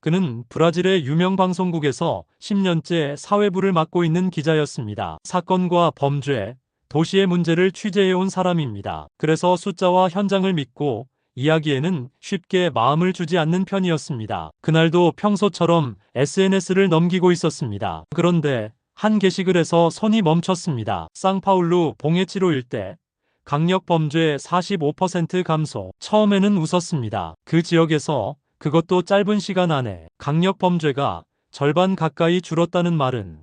그는 브라질의 유명 방송국에서 10년째 사회부를 맡고 있는 기자였습니다. 사건과 범죄, 도시의 문제를 취재해온 사람입니다. 그래서 숫자와 현장을 믿고 이야기에는 쉽게 마음을 주지 않는 편이었습니다. 그날도 평소처럼 SNS를 넘기고 있었습니다. 그런데 한 게시글에서 손이 멈췄습니다. 상파울루 봉해치로 일대 강력 범죄 45% 감소. 처음에는 웃었습니다. 그 지역에서 그것도 짧은 시간 안에 강력 범죄가 절반 가까이 줄었다는 말은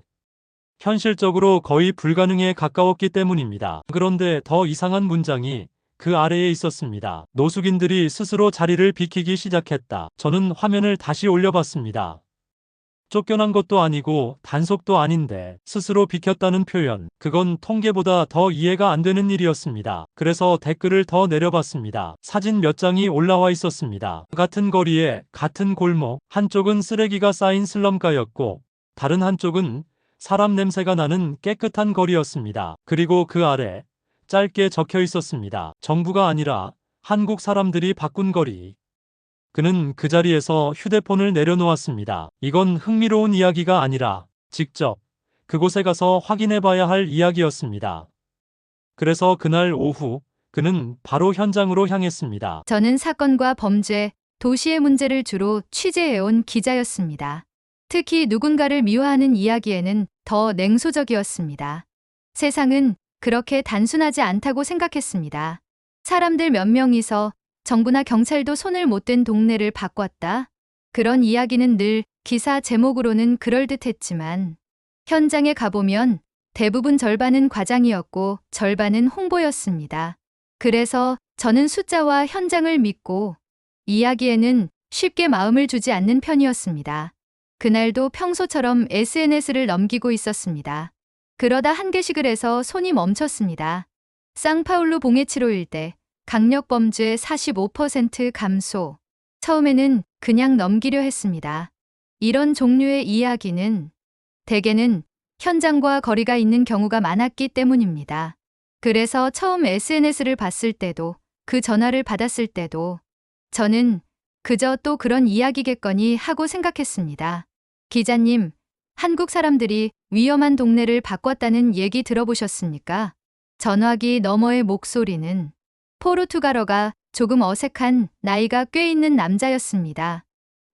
현실적으로 거의 불가능에 가까웠기 때문입니다. 그런데 더 이상한 문장이 그 아래에 있었습니다. 노숙인들이 스스로 자리를 비키기 시작했다. 저는 화면을 다시 올려봤습니다. 쫓겨난 것도 아니고 단속도 아닌데 스스로 비켰다는 표현, 그건 통계보다 더 이해가 안 되는 일이었습니다. 그래서 댓글을 더 내려봤습니다. 사진 몇 장이 올라와 있었습니다. 같은 거리에 같은 골목, 한쪽은 쓰레기가 쌓인 슬럼가였고 다른 한쪽은 사람 냄새가 나는 깨끗한 거리였습니다. 그리고 그 아래 짧게 적혀 있었습니다. 정부가 아니라 한국 사람들이 바꾼 거리. 그는 그 자리에서 휴대폰을 내려놓았습니다. 이건 흥미로운 이야기가 아니라 직접 그곳에 가서 확인해 봐야 할 이야기였습니다. 그래서 그날 오후 그는 바로 현장으로 향했습니다. 저는 사건과 범죄, 도시의 문제를 주로 취재해온 기자였습니다. 특히 누군가를 미화하는 이야기에는 더 냉소적이었습니다. 세상은 그렇게 단순하지 않다고 생각했습니다. 사람들 몇 명이서 정부나 경찰도 손을 못 댄 동네를 바꿨다. 그런 이야기는 늘 기사 제목으로는 그럴듯했지만 현장에 가보면 대부분 절반은 과장이었고 절반은 홍보였습니다. 그래서 저는 숫자와 현장을 믿고 이야기에는 쉽게 마음을 주지 않는 편이었습니다. 그날도 평소처럼 SNS를 넘기고 있었습니다. 그러다 한 게시글에서 손이 멈췄습니다. 상파울루 봉해치로 일대 강력 범죄 45% 감소. 처음에는 그냥 넘기려 했습니다. 이런 종류의 이야기는 대개는 현장과 거리가 있는 경우가 많았기 때문입니다. 그래서 처음 SNS를 봤을 때도 그 전화를 받았을 때도 저는 그저 또 그런 이야기겠거니 하고 생각했습니다. 기자님, 한국 사람들이 위험한 동네를 바꿨다는 얘기 들어보셨습니까? 전화기 너머의 목소리는 포르투갈어가 조금 어색한 나이가 꽤 있는 남자였습니다.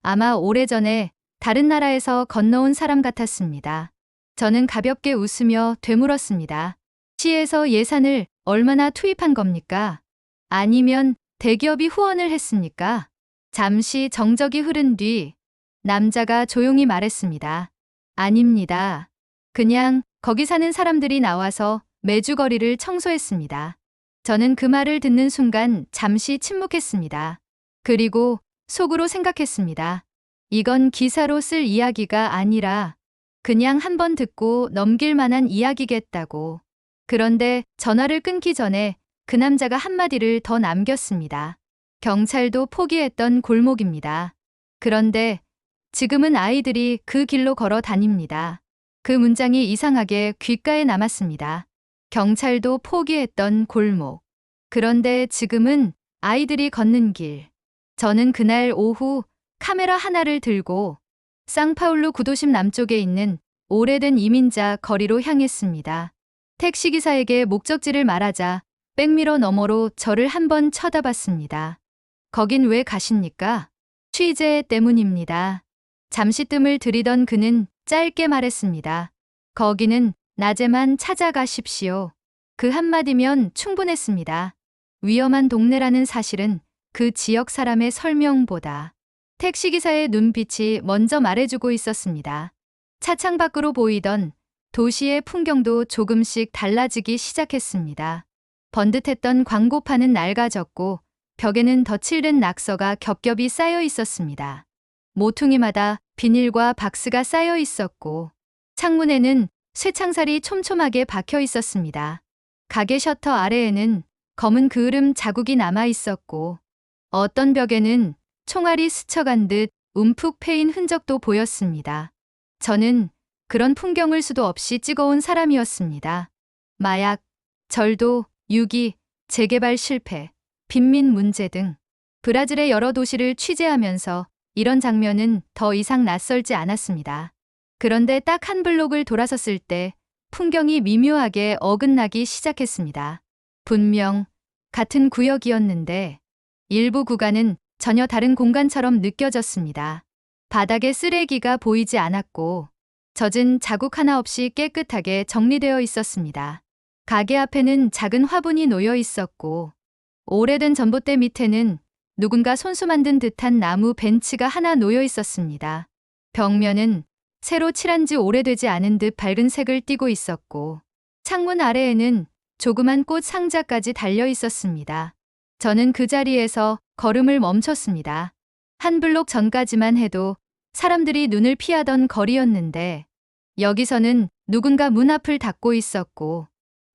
아마 오래전에 다른 나라에서 건너온 사람 같았습니다. 저는 가볍게 웃으며 되물었습니다. 시에서 예산을 얼마나 투입한 겁니까? 아니면 대기업이 후원을 했습니까? 잠시 정적이 흐른 뒤 남자가 조용히 말했습니다. 아닙니다. 그냥 거기 사는 사람들이 나와서 매주 거리를 청소했습니다. 저는 그 말을 듣는 순간 잠시 침묵했습니다. 그리고 속으로 생각했습니다. 이건 기사로 쓸 이야기가 아니라 그냥 한번 듣고 넘길 만한 이야기겠다고. 그런데 전화를 끊기 전에 그 남자가 한마디를 더 남겼습니다. 경찰도 포기했던 골목입니다. 그런데 지금은 아이들이 그 길로 걸어 다닙니다. 그 문장이 이상하게 귓가에 남았습니다. 경찰도 포기했던 골목. 그런데 지금은 아이들이 걷는 길. 저는 그날 오후 카메라 하나를 들고 상파울루 구도심 남쪽에 있는 오래된 이민자 거리로 향했습니다. 택시기사에게 목적지를 말하자 백미러 너머로 저를 한번 쳐다봤습니다. 거긴 왜 가십니까? 취재 때문입니다. 잠시 뜸을 들이던 그는 짧게 말했습니다. 거기는 낮에만 찾아가십시오. 그 한마디면 충분했습니다. 위험한 동네라는 사실은 그 지역 사람의 설명보다 택시기사의 눈빛이 먼저 말해주고 있었습니다. 차창 밖으로 보이던 도시의 풍경도 조금씩 달라지기 시작했습니다. 번듯했던 광고판은 낡아졌고 벽에는 덧칠된 낙서가 겹겹이 쌓여 있었습니다. 모퉁이마다 비닐과 박스가 쌓여 있었고 창문에는 쇠창살이 촘촘하게 박혀 있었습니다. 가게 셔터 아래에는 검은 그을음 자국이 남아 있었고 어떤 벽에는 총알이 스쳐간 듯 움푹 패인 흔적도 보였습니다. 저는 그런 풍경을 수도 없이 찍어온 사람이었습니다. 마약, 절도, 유기, 재개발 실패, 빈민 문제 등 브라질의 여러 도시를 취재하면서 이런 장면은 더 이상 낯설지 않았습니다. 그런데 딱 한 블록을 돌아섰을 때 풍경이 미묘하게 어긋나기 시작했습니다. 분명 같은 구역이었는데 일부 구간은 전혀 다른 공간처럼 느껴졌습니다. 바닥에 쓰레기가 보이지 않았고 젖은 자국 하나 없이 깨끗하게 정리되어 있었습니다. 가게 앞에는 작은 화분이 놓여 있었고 오래된 전봇대 밑에는 누군가 손수 만든 듯한 나무 벤치가 하나 놓여 있었습니다. 벽면은 새로 칠한 지 오래되지 않은 듯 밝은 색을 띠고 있었고 창문 아래에는 조그만 꽃 상자까지 달려 있었습니다. 저는 그 자리에서 걸음을 멈췄습니다. 한 블록 전까지만 해도 사람들이 눈을 피하던 거리였는데 여기서는 누군가 문 앞을 닫고 있었고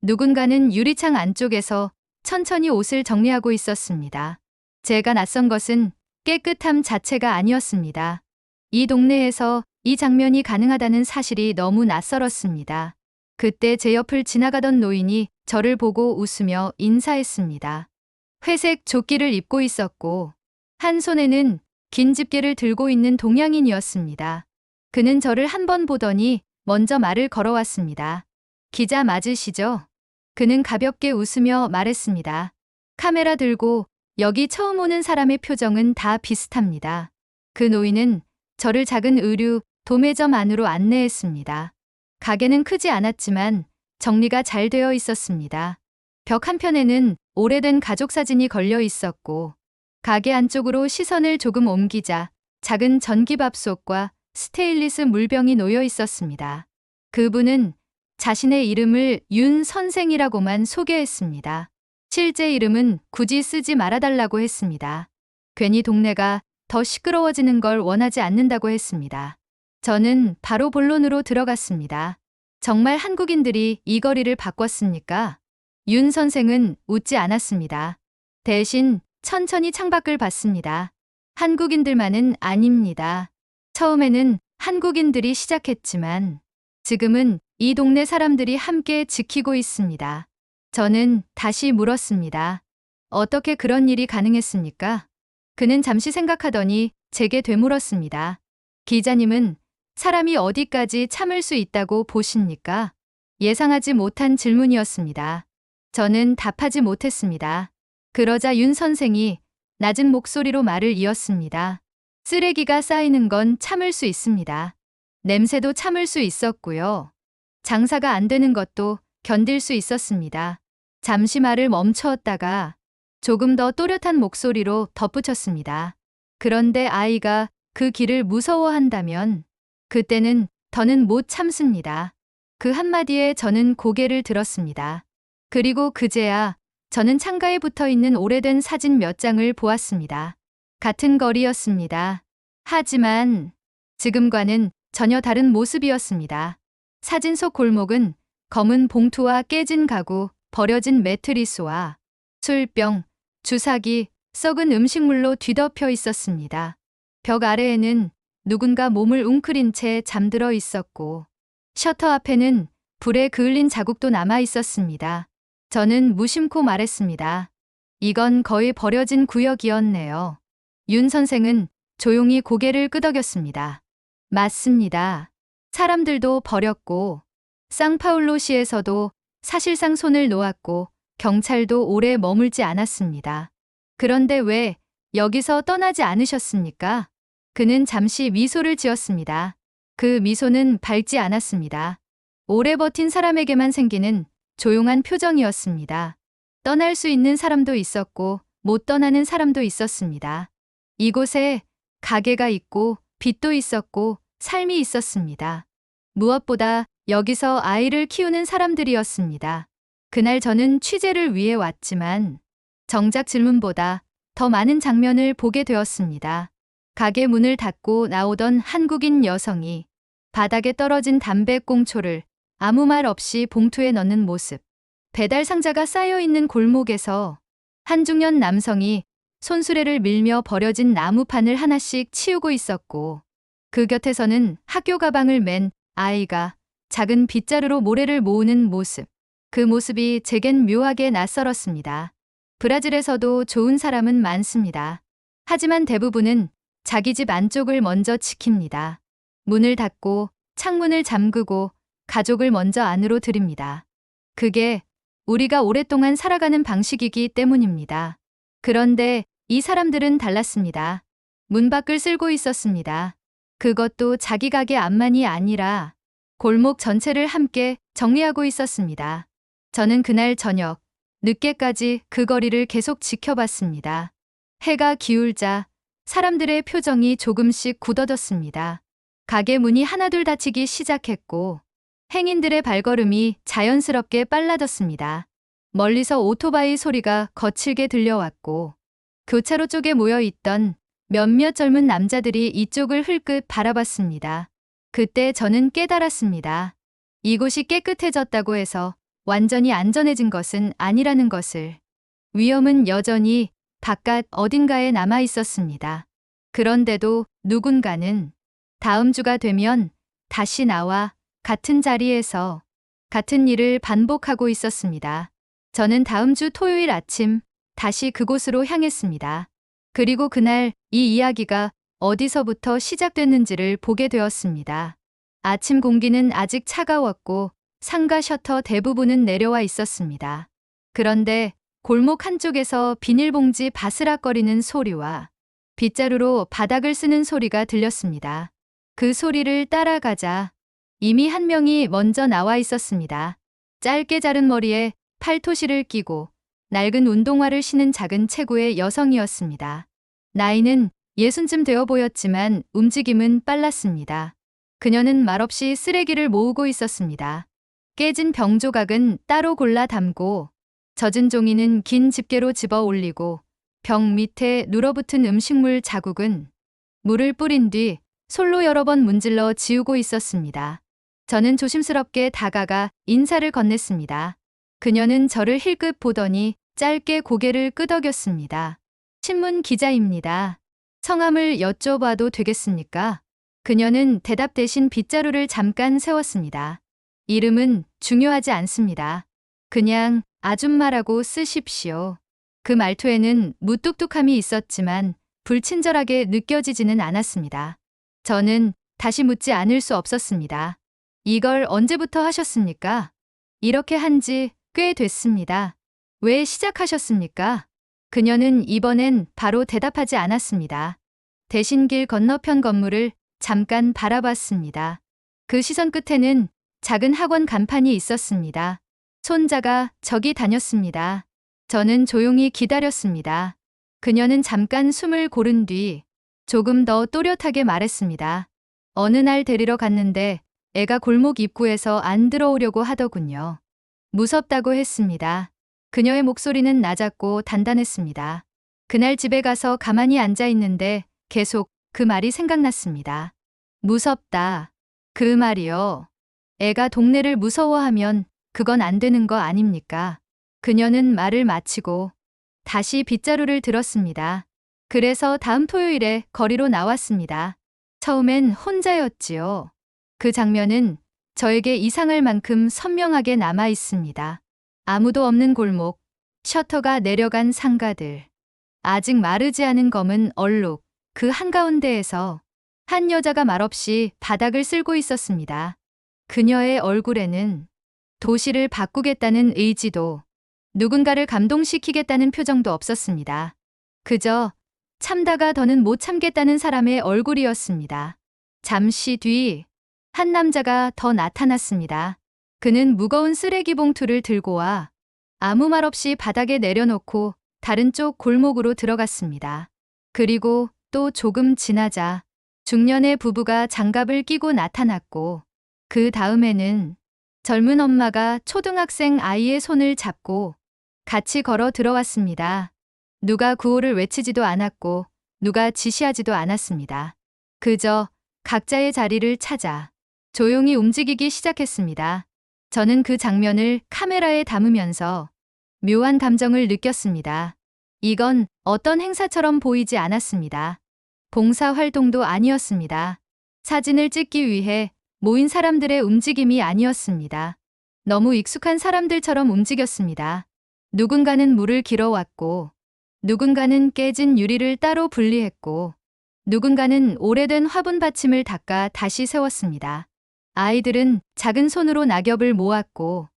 누군가는 유리창 안쪽에서 천천히 옷을 정리하고 있었습니다. 제가 낯선 것은 깨끗함 자체가 아니었습니다. 이 동네에서 이 장면이 가능하다는 사실이 너무 낯설었습니다. 그때 제 옆을 지나가던 노인이 저를 보고 웃으며 인사했습니다. 회색 조끼를 입고 있었고 한 손에는 긴 집게를 들고 있는 동양인이었습니다. 그는 저를 한 번 보더니 먼저 말을 걸어왔습니다. 기자 맞으시죠? 그는 가볍게 웃으며 말했습니다. 카메라 들고 여기 처음 오는 사람의 표정은 다 비슷합니다. 그 노인은 저를 작은 의류 도매점 안으로 안내했습니다. 가게는 크지 않았지만 정리가 잘 되어 있었습니다. 벽 한편에는 오래된 가족 사진이 걸려 있었고 가게 안쪽으로 시선을 조금 옮기자 작은 전기밥솥과 스테인리스 물병이 놓여 있었습니다. 그분은 자신의 이름을 윤 선생이라고만 소개했습니다. 실제 이름은 굳이 쓰지 말아달라고 했습니다. 괜히 동네가 더 시끄러워지는 걸 원하지 않는다고 했습니다. 저는 바로 본론으로 들어갔습니다. 정말 한국인들이 이 거리를 바꿨습니까? 윤 선생은 웃지 않았습니다. 대신 천천히 창밖을 봤습니다. 한국인들만은 아닙니다. 처음에는 한국인들이 시작했지만 지금은 이 동네 사람들이 함께 지키고 있습니다. 저는 다시 물었습니다. 어떻게 그런 일이 가능했습니까? 그는 잠시 생각하더니 제게 되물었습니다. 기자님은 사람이 어디까지 참을 수 있다고 보십니까? 예상하지 못한 질문이었습니다. 저는 답하지 못했습니다. 그러자 윤 선생이 낮은 목소리로 말을 이었습니다. 쓰레기가 쌓이는 건 참을 수 있습니다. 냄새도 참을 수 있었고요. 장사가 안 되는 것도 견딜 수 있었습니다. 잠시 말을 멈추었다가 조금 더 또렷한 목소리로 덧붙였습니다. 그런데 아이가 그 길을 무서워한다면 그때는 더는 못 참습니다. 그 한마디에 저는 고개를 들었습니다. 그리고 그제야 저는 창가에 붙어 있는 오래된 사진 몇 장을 보았습니다. 같은 거리였습니다. 하지만 지금과는 전혀 다른 모습이었습니다. 사진 속 골목은 검은 봉투와 깨진 가구, 버려진 매트리스와 술병, 주사기, 썩은 음식물로 뒤덮여 있었습니다. 벽 아래에는 누군가 몸을 웅크린 채 잠들어 있었고 셔터 앞에는 불에 그을린 자국도 남아 있었습니다. 저는 무심코 말했습니다. 이건 거의 버려진 구역이었네요. 윤 선생은 조용히 고개를 끄덕였습니다. 맞습니다. 사람들도 버렸고 상파울로시에서도 사실상 손을 놓았고 경찰도 오래 머물지 않았습니다. 그런데 왜 여기서 떠나지 않으셨습니까? 그는 잠시 미소를 지었습니다. 그 미소는 밝지 않았습니다. 오래 버틴 사람에게만 생기는 조용한 표정이었습니다. 떠날 수 있는 사람도 있었고 못 떠나는 사람도 있었습니다. 이곳에 가게가 있고 빚도 있었고 삶이 있었습니다. 무엇보다 여기서 아이를 키우는 사람들이었습니다. 그날 저는 취재를 위해 왔지만 정작 질문보다 더 많은 장면을 보게 되었습니다. 가게 문을 닫고 나오던 한국인 여성이 바닥에 떨어진 담배꽁초를 아무 말 없이 봉투에 넣는 모습. 배달 상자가 쌓여있는 골목에서 한중년 남성이 손수레를 밀며 버려진 나무판을 하나씩 치우고 있었고 그 곁에서는 학교 가방을 맨 아이가 작은 빗자루로 모래를 모으는 모습. 그 모습이 제겐 묘하게 낯설었습니다. 브라질에서도 좋은 사람은 많습니다. 하지만 대부분은 자기 집 안쪽을 먼저 지킵니다. 문을 닫고 창문을 잠그고 가족을 먼저 안으로 들입니다. 그게 우리가 오랫동안 살아가는 방식이기 때문입니다. 그런데 이 사람들은 달랐습니다. 문 밖을 쓸고 있었습니다. 그것도 자기 가게 앞만이 아니라 골목 전체를 함께 정리하고 있었습니다. 저는 그날 저녁 늦게까지 그 거리를 계속 지켜봤습니다. 해가 기울자 사람들의 표정이 조금씩 굳어졌습니다. 가게 문이 하나둘 닫히기 시작했고 행인들의 발걸음이 자연스럽게 빨라졌습니다. 멀리서 오토바이 소리가 거칠게 들려왔고 교차로 쪽에 모여 있던 몇몇 젊은 남자들이 이쪽을 흘끗 바라봤습니다. 그때 저는 깨달았습니다. 이곳이 깨끗해졌다고 해서 완전히 안전해진 것은 아니라는 것을. 위험은 여전히 바깥 어딘가에 남아 있었습니다. 그런데도 누군가는 다음 주가 되면 다시 나와 같은 자리에서 같은 일을 반복하고 있었습니다. 저는 다음 주 토요일 아침 다시 그곳으로 향했습니다. 그리고 그날 이 이야기가 어디서부터 시작됐는지를 보게 되었습니다. 아침 공기는 아직 차가웠고 상가 셔터 대부분은 내려와 있었습니다. 그런데 골목 한쪽에서 비닐봉지 바스락거리는 소리와 빗자루로 바닥을 쓰는 소리가 들렸습니다. 그 소리를 따라가자 이미 한 명이 먼저 나와 있었습니다. 짧게 자른 머리에 팔토시를 끼고 낡은 운동화를 신은 작은 체구의 여성이었습니다. 나이는 60쯤 되어 보였지만 움직임은 빨랐습니다. 그녀는 말없이 쓰레기를 모으고 있었습니다. 깨진 병 조각은 따로 골라 담고 젖은 종이는 긴 집게로 집어 올리고 병 밑에 눌어붙은 음식물 자국은 물을 뿌린 뒤 솔로 여러 번 문질러 지우고 있었습니다. 저는 조심스럽게 다가가 인사를 건넸습니다. 그녀는 저를 힐끗 보더니 짧게 고개를 끄덕였습니다. 신문 기자입니다. 성함을 여쭤봐도 되겠습니까? 그녀는 대답 대신 빗자루를 잠깐 세웠습니다. 이름은 중요하지 않습니다. 그냥 아줌마라고 쓰십시오. 그 말투에는 무뚝뚝함이 있었지만 불친절하게 느껴지지는 않았습니다. 저는 다시 묻지 않을 수 없었습니다. 이걸 언제부터 하셨습니까? 이렇게 한지 꽤 됐습니다. 왜 시작하셨습니까? 그녀는 이번엔 바로 대답하지 않았습니다. 대신 길 건너편 건물을 잠깐 바라봤습니다. 그 시선 끝에는 작은 학원 간판이 있었습니다. 손자가 저기 다녔습니다. 저는 조용히 기다렸습니다. 그녀는 잠깐 숨을 고른 뒤 조금 더 또렷하게 말했습니다. 어느 날 데리러 갔는데 애가 골목 입구에서 안 들어오려고 하더군요. 무섭다고 했습니다. 그녀의 목소리는 낮았고 단단했습니다. 그날 집에 가서 가만히 앉아 있는데 계속 그 말이 생각났습니다. 무섭다. 그 말이요. 애가 동네를 무서워하면 그건 안 되는 거 아닙니까? 그녀는 말을 마치고 다시 빗자루를 들었습니다. 그래서 다음 토요일에 거리로 나왔습니다. 처음엔 혼자였지요. 그 장면은 저에게 이상할 만큼 선명하게 남아 있습니다. 아무도 없는 골목, 셔터가 내려간 상가들, 아직 마르지 않은 검은 얼룩, 그 한가운데에서 한 여자가 말없이 바닥을 쓸고 있었습니다. 그녀의 얼굴에는 도시를 바꾸겠다는 의지도 누군가를 감동시키겠다는 표정도 없었습니다. 그저 참다가 더는 못 참겠다는 사람의 얼굴이었습니다. 잠시 뒤 한 남자가 더 나타났습니다. 그는 무거운 쓰레기 봉투를 들고 와 아무 말 없이 바닥에 내려놓고 다른 쪽 골목으로 들어갔습니다. 그리고 또 조금 지나자 중년의 부부가 장갑을 끼고 나타났고 그 다음에는 젊은 엄마가 초등학생 아이의 손을 잡고 같이 걸어 들어왔습니다. 누가 구호를 외치지도 않았고 누가 지시하지도 않았습니다. 그저 각자의 자리를 찾아 조용히 움직이기 시작했습니다. 저는 그 장면을 카메라에 담으면서 묘한 감정을 느꼈습니다. 이건 어떤 행사처럼 보이지 않았습니다. 봉사 활동도 아니었습니다. 사진을 찍기 위해 모인 사람들의 움직임이 아니었습니다. 너무 익숙한 사람들처럼 움직였습니다. 누군가는 물을 길어왔고, 누군가는 깨진 유리를 따로 분리했고, 누군가는 오래된 화분 받침을 닦아 다시 세웠습니다. 아이들은 작은 손으로 낙엽을 모았고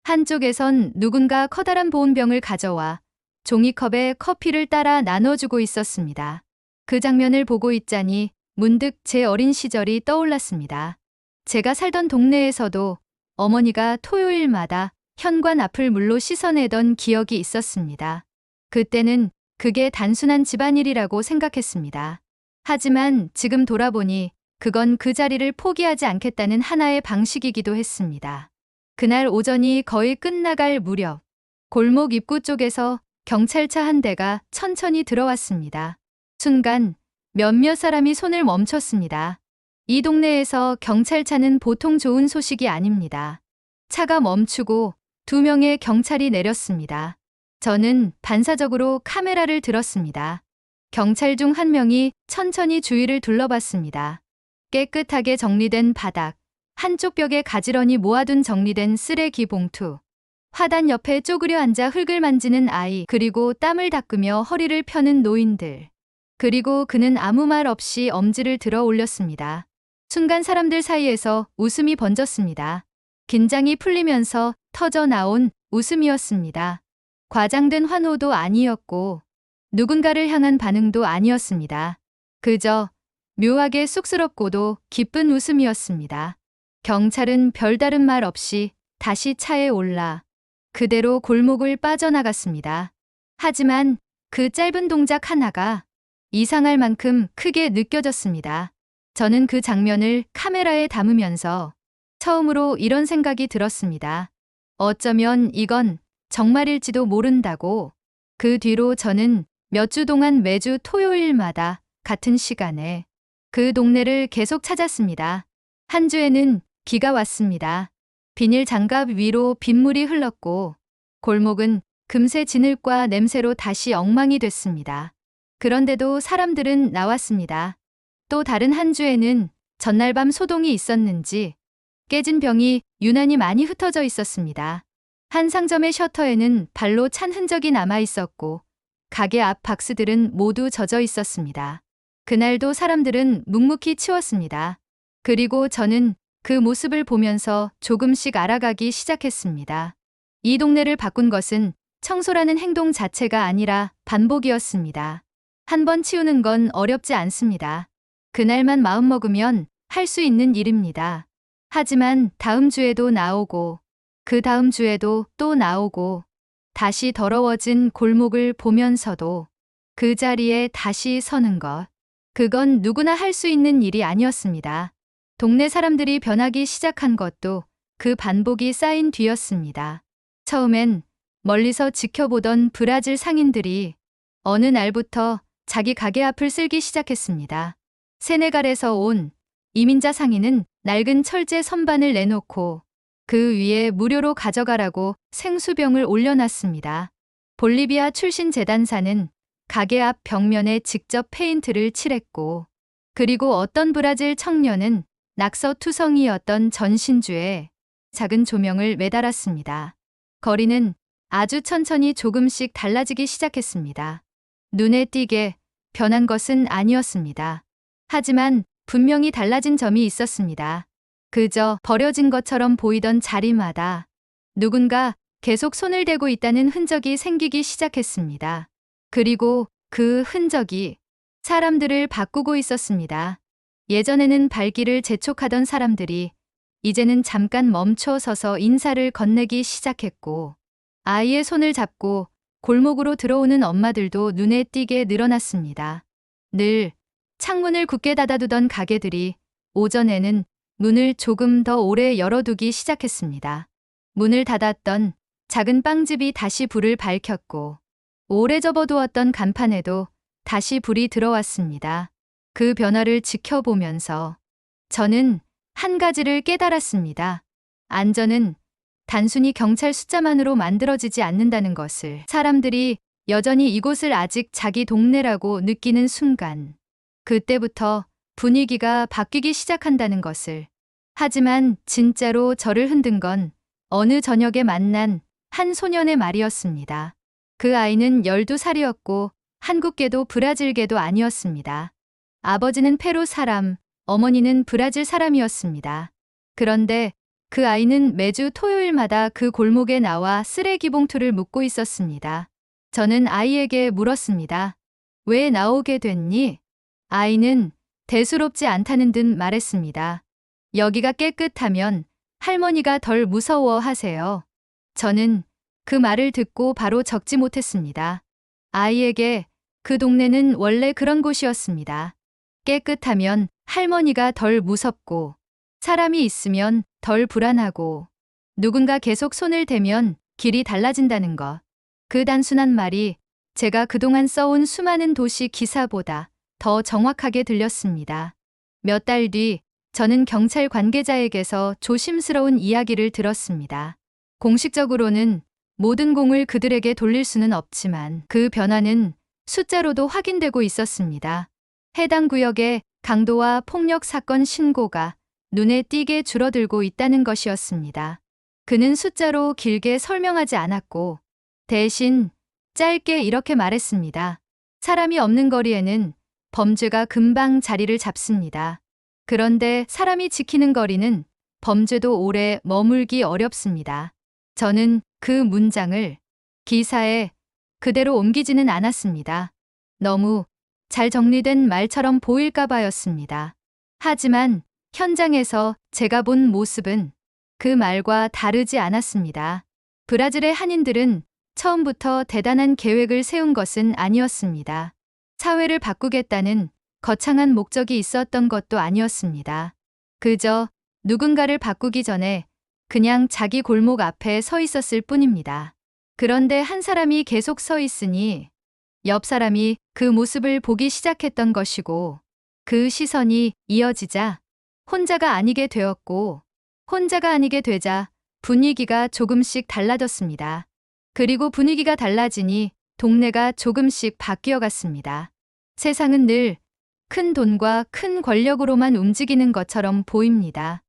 한쪽에선 누군가 커다란 보온병을 가져와 종이컵에 커피를 따라 나눠주고 있었습니다. 그 장면을 보고 있자니 문득 제 어린 시절이 떠올랐습니다. 제가 살던 동네에서도 어머니가 토요일마다 현관 앞을 물로 씻어내던 기억이 있었습니다. 그때는 그게 단순한 집안일이라고 생각했습니다. 하지만 지금 돌아보니 그건 그 자리를 포기하지 않겠다는 하나의 방식이기도 했습니다. 그날 오전이 거의 끝나갈 무렵 골목 입구 쪽에서 경찰차 한 대가 천천히 들어왔습니다. 순간 몇몇 사람이 손을 멈췄습니다. 이 동네에서 경찰차는 보통 좋은 소식이 아닙니다. 차가 멈추고 2명의 경찰이 내렸습니다. 저는 반사적으로 카메라를 들었습니다. 경찰 중 한 명이 천천히 주위를 둘러봤습니다. 깨끗하게 정리된 바닥, 한쪽 벽에 가지런히 모아둔 정리된 쓰레기 봉투, 화단 옆에 쪼그려 앉아 흙을 만지는 아이, 그리고 땀을 닦으며 허리를 펴는 노인들. 그리고 그는 아무 말 없이 엄지를 들어 올렸습니다. 순간 사람들 사이에서 웃음이 번졌습니다. 긴장이 풀리면서 터져 나온 웃음이었습니다. 과장된 환호도 아니었고 누군가를 향한 반응도 아니었습니다. 그저 묘하게 쑥스럽고도 기쁜 웃음이었습니다. 경찰은 별다른 말 없이 다시 차에 올라 그대로 골목을 빠져나갔습니다. 하지만 그 짧은 동작 하나가 이상할 만큼 크게 느껴졌습니다. 저는 그 장면을 카메라에 담으면서 처음으로 이런 생각이 들었습니다. 어쩌면 이건 정말일지도 모른다고. 그 뒤로 저는 몇 주 동안 매주 토요일마다 같은 시간에 그 동네를 계속 찾았습니다. 한 주에는 비가 왔습니다. 비닐 장갑 위로 빗물이 흘렀고 골목은 금세 진흙과 냄새로 다시 엉망이 됐습니다. 그런데도 사람들은 나왔습니다. 또 다른 한 주에는 전날 밤 소동이 있었는지 깨진 병이 유난히 많이 흩어져 있었습니다. 한 상점의 셔터에는 발로 찬 흔적이 남아 있었고 가게 앞 박스들은 모두 젖어 있었습니다. 그날도 사람들은 묵묵히 치웠습니다. 그리고 저는 그 모습을 보면서 조금씩 알아가기 시작했습니다. 이 동네를 바꾼 것은 청소라는 행동 자체가 아니라 반복이었습니다. 한 번 치우는 건 어렵지 않습니다. 그날만 마음먹으면 할 수 있는 일입니다. 하지만 다음 주에도 나오고 그 다음 주에도 또 나오고 다시 더러워진 골목을 보면서도 그 자리에 다시 서는 것. 그건 누구나 할 수 있는 일이 아니었습니다. 동네 사람들이 변하기 시작한 것도 그 반복이 쌓인 뒤였습니다. 처음엔 멀리서 지켜보던 브라질 상인들이 어느 날부터 자기 가게 앞을 쓸기 시작했습니다. 세네갈에서 온 이민자 상인은 낡은 철제 선반을 내놓고 그 위에 무료로 가져가라고 생수병을 올려놨습니다. 볼리비아 출신 재단사는 가게 앞 벽면에 직접 페인트를 칠했고 그리고 어떤 브라질 청년은 낙서투성이였던 전신주에 작은 조명을 매달았습니다. 거리는 아주 천천히 조금씩 달라지기 시작했습니다. 눈에 띄게 변한 것은 아니었습니다. 하지만 분명히 달라진 점이 있었습니다. 그저 버려진 것처럼 보이던 자리마다 누군가 계속 손을 대고 있다는 흔적이 생기기 시작했습니다. 그리고 그 흔적이 사람들을 바꾸고 있었습니다. 예전에는 발길을 재촉하던 사람들이 이제는 잠깐 멈춰 서서 인사를 건네기 시작했고 아이의 손을 잡고 골목으로 들어오는 엄마들도 눈에 띄게 늘어났습니다. 늘 창문을 굳게 닫아두던 가게들이 오전에는 문을 조금 더 오래 열어두기 시작했습니다. 문을 닫았던 작은 빵집이 다시 불을 밝혔고 오래 접어두었던 간판에도 다시 불이 들어왔습니다. 그 변화를 지켜보면서 저는 한 가지를 깨달았습니다. 안전은 단순히 경찰 숫자만으로 만들어지지 않는다는 것을. 사람들이 여전히 이곳을 아직 자기 동네라고 느끼는 순간 그때부터 분위기가 바뀌기 시작한다는 것을. 하지만 진짜로 저를 흔든 건 어느 저녁에 만난 한 소년의 말이었습니다. 그 아이는 12살이었고 한국계도 브라질계도 아니었습니다. 아버지는 페루 사람, 어머니는 브라질 사람이었습니다. 그런데 그 아이는 매주 토요일마다 그 골목에 나와 쓰레기 봉투를 묻고 있었습니다. 저는 아이에게 물었습니다. 왜 나오게 됐니? 아이는 대수롭지 않다는 듯 말했습니다. 여기가 깨끗하면 할머니가 덜 무서워하세요. 저는 그 말을 듣고 바로 적지 못했습니다. 아이에게 그 동네는 원래 그런 곳이었습니다. 깨끗하면 할머니가 덜 무섭고 사람이 있으면 덜 불안하고 누군가 계속 손을 대면 길이 달라진다는 것. 그 단순한 말이 제가 그동안 써온 수많은 도시 기사보다 더 정확하게 들렸습니다. 몇 달 뒤 저는 경찰 관계자에게서 조심스러운 이야기를 들었습니다. 공식적으로는 모든 공을 그들에게 돌릴 수는 없지만 그 변화는 숫자로도 확인되고 있었습니다. 해당 구역의 강도와 폭력 사건 신고가 눈에 띄게 줄어들고 있다는 것이었습니다. 그는 숫자로 길게 설명하지 않았고 대신 짧게 이렇게 말했습니다. 사람이 없는 거리에는 범죄가 금방 자리를 잡습니다. 그런데 사람이 지키는 거리는 범죄도 오래 머물기 어렵습니다. 저는 그 문장을 기사에 그대로 옮기지는 않았습니다. 너무 잘 정리된 말처럼 보일까 봐였습니다. 하지만 현장에서 제가 본 모습은 그 말과 다르지 않았습니다. 브라질의 한인들은 처음부터 대단한 계획을 세운 것은 아니었습니다. 사회를 바꾸겠다는 거창한 목적이 있었던 것도 아니었습니다. 그저 누군가를 바꾸기 전에 그냥 자기 골목 앞에 서 있었을 뿐입니다. 그런데 한 사람이 계속 서 있으니 옆 사람이 그 모습을 보기 시작했던 것이고 그 시선이 이어지자 혼자가 아니게 되었고 혼자가 아니게 되자 분위기가 조금씩 달라졌습니다. 그리고 분위기가 달라지니 동네가 조금씩 바뀌어 갔습니다. 세상은 늘 큰 돈과 큰 권력으로만 움직이는 것처럼 보입니다.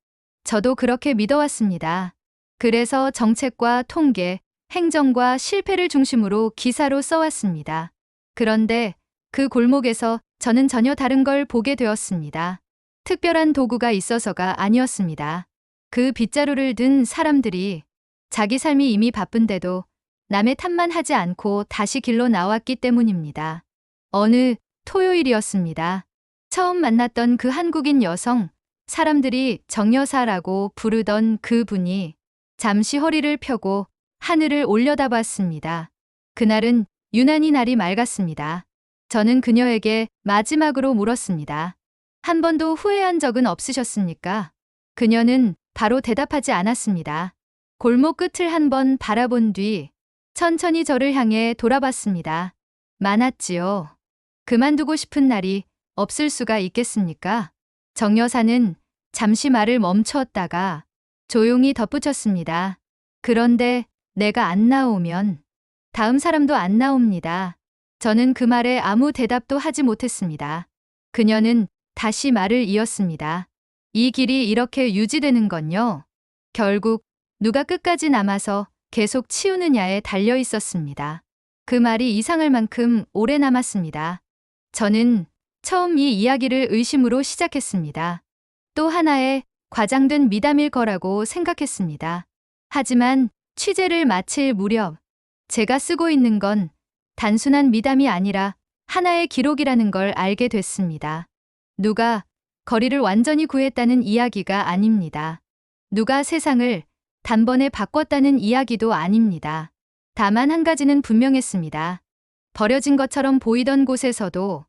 저도 그렇게 믿어왔습니다. 그래서 정책과 통계, 행정과 실패를 중심으로 기사로 써왔습니다. 그런데 그 골목에서 저는 전혀 다른 걸 보게 되었습니다. 특별한 도구가 있어서가 아니었습니다. 그 빗자루를 든 사람들이 자기 삶이 이미 바쁜데도 남의 탓만 하지 않고 다시 길로 나왔기 때문입니다. 어느 토요일이었습니다. 처음 만났던 그 한국인 여성, 사람들이 정여사라고 부르던 그분이 잠시 허리를 펴고 하늘을 올려다봤습니다. 그날은 유난히 날이 맑았습니다. 저는 그녀에게 마지막으로 물었습니다. 한 번도 후회한 적은 없으셨습니까? 그녀는 바로 대답하지 않았습니다. 골목 끝을 한번 바라본 뒤 천천히 저를 향해 돌아봤습니다. 많았지요. 그만두고 싶은 날이 없을 수가 있겠습니까? 정 여사는 잠시 말을 멈추었다가 조용히 덧붙였습니다. 그런데 내가 안 나오면 다음 사람도 안 나옵니다. 저는 그 말에 아무 대답도 하지 못했습니다. 그녀는 다시 말을 이었습니다. 이 길이 이렇게 유지되는 건요. 결국 누가 끝까지 남아서 계속 치우느냐에 달려 있었습니다. 그 말이 이상할 만큼 오래 남았습니다. 저는 처음 이 이야기를 의심으로 시작했습니다. 또 하나의 과장된 미담일 거라고 생각했습니다. 하지만 취재를 마칠 무렵 제가 쓰고 있는 건 단순한 미담이 아니라 하나의 기록이라는 걸 알게 됐습니다. 누가 거리를 완전히 구했다는 이야기가 아닙니다. 누가 세상을 단번에 바꿨다는 이야기도 아닙니다. 다만 한 가지는 분명했습니다. 버려진 것처럼 보이던 곳에서도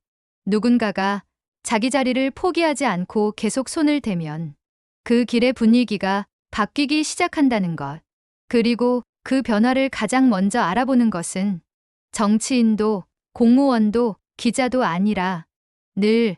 누군가가 자기 자리를 포기하지 않고 계속 손을 대면 그 길의 분위기가 바뀌기 시작한다는 것. 그리고 그 변화를 가장 먼저 알아보는 것은 정치인도 공무원도 기자도 아니라 늘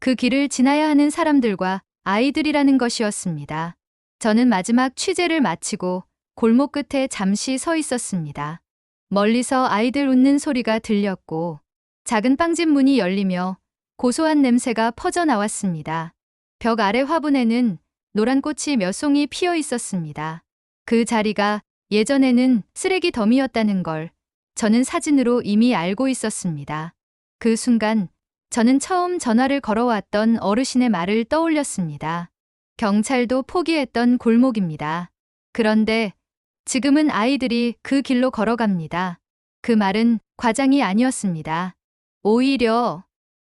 그 길을 지나야 하는 사람들과 아이들이라는 것이었습니다. 저는 마지막 취재를 마치고 골목 끝에 잠시 서 있었습니다. 멀리서 아이들 웃는 소리가 들렸고 작은 빵집 문이 열리며 고소한 냄새가 퍼져 나왔습니다. 벽 아래 화분에는 노란 꽃이 몇 송이 피어 있었습니다. 그 자리가 예전에는 쓰레기 더미였다는 걸 저는 사진으로 이미 알고 있었습니다. 그 순간 저는 처음 전화를 걸어왔던 어르신의 말을 떠올렸습니다. 경찰도 포기했던 골목입니다. 그런데 지금은 아이들이 그 길로 걸어갑니다. 그 말은 과장이 아니었습니다. 오히려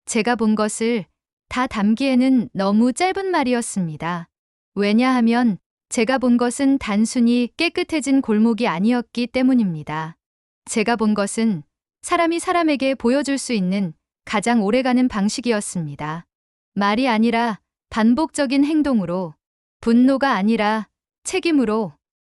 제가 본 것을 다 담기에는 너무 짧은 말이었습니다. 왜냐하면 제가 본 것은 단순히 깨끗해진 골목이 아니었기 때문입니다. 제가 본 것은 사람이 사람에게 보여줄 수 있는 가장 오래가는 방식이었습니다. 말이 아니라 반복적인 행동으로, 분노가 아니라 책임으로,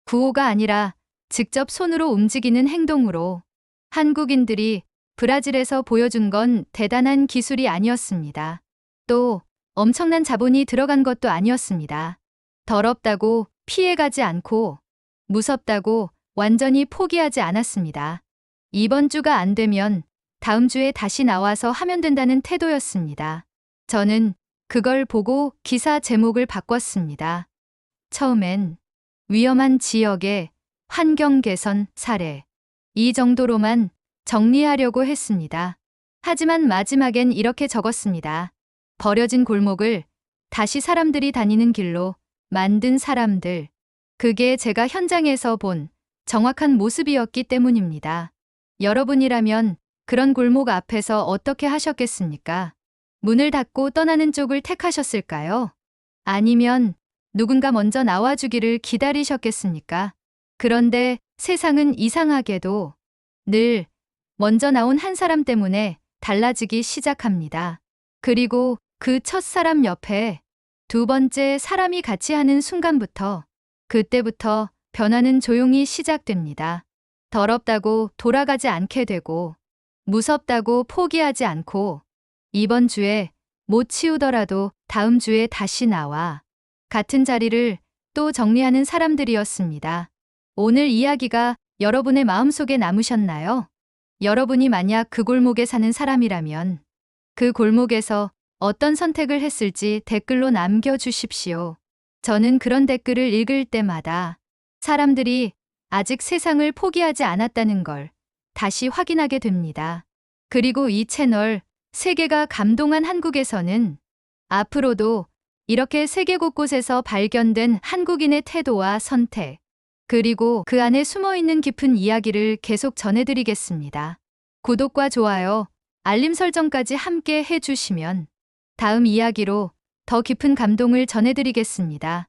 구호가 아니라 직접 손으로 움직이는 행동으로. 한국인들이 브라질에서 보여준 건 대단한 기술이 아니었습니다. 또 엄청난 자본이 들어간 것도 아니었습니다. 더럽다고 피해가지 않고, 무섭다고 완전히 포기하지 않았습니다. 이번 주가 안 되면 다음 주에 다시 나와서 하면 된다는 태도였습니다. 저는 그걸 보고 기사 제목을 바꿨습니다. 처음엔 위험한 지역의 환경 개선 사례. 이 정도로만 정리하려고 했습니다. 하지만 마지막엔 이렇게 적었습니다. 버려진 골목을 다시 사람들이 다니는 길로 만든 사람들. 그게 제가 현장에서 본 정확한 모습이었기 때문입니다. 여러분이라면 그런 골목 앞에서 어떻게 하셨겠습니까? 문을 닫고 떠나는 쪽을 택하셨을까요? 아니면 누군가 먼저 나와주기를 기다리셨겠습니까? 그런데 세상은 이상하게도 늘 먼저 나온 한 사람 때문에 달라지기 시작합니다. 그리고 그 첫 사람 옆에 두 번째 사람이 같이 하는 순간부터, 그때부터 변화는 조용히 시작됩니다. 더럽다고 돌아가지 않게 되고, 무섭다고 포기하지 않고, 이번 주에 못 치우더라도 다음 주에 다시 나와 같은 자리를 또 정리하는 사람들이었습니다. 오늘 이야기가 여러분의 마음속에 남으셨나요? 여러분이 만약 그 골목에 사는 사람이라면 그 골목에서 어떤 선택을 했을지 댓글로 남겨주십시오. 저는 그런 댓글을 읽을 때마다 사람들이 아직 세상을 포기하지 않았다는 걸 다시 확인하게 됩니다. 그리고 이 채널 세계가 감동한 한국에서는 앞으로도 이렇게 세계 곳곳에서 발견된 한국인의 태도와 선택, 그리고 그 안에 숨어있는 깊은 이야기를 계속 전해드리겠습니다. 구독과 좋아요, 알림 설정까지 함께 해주시면 다음 이야기로 더 깊은 감동을 전해드리겠습니다.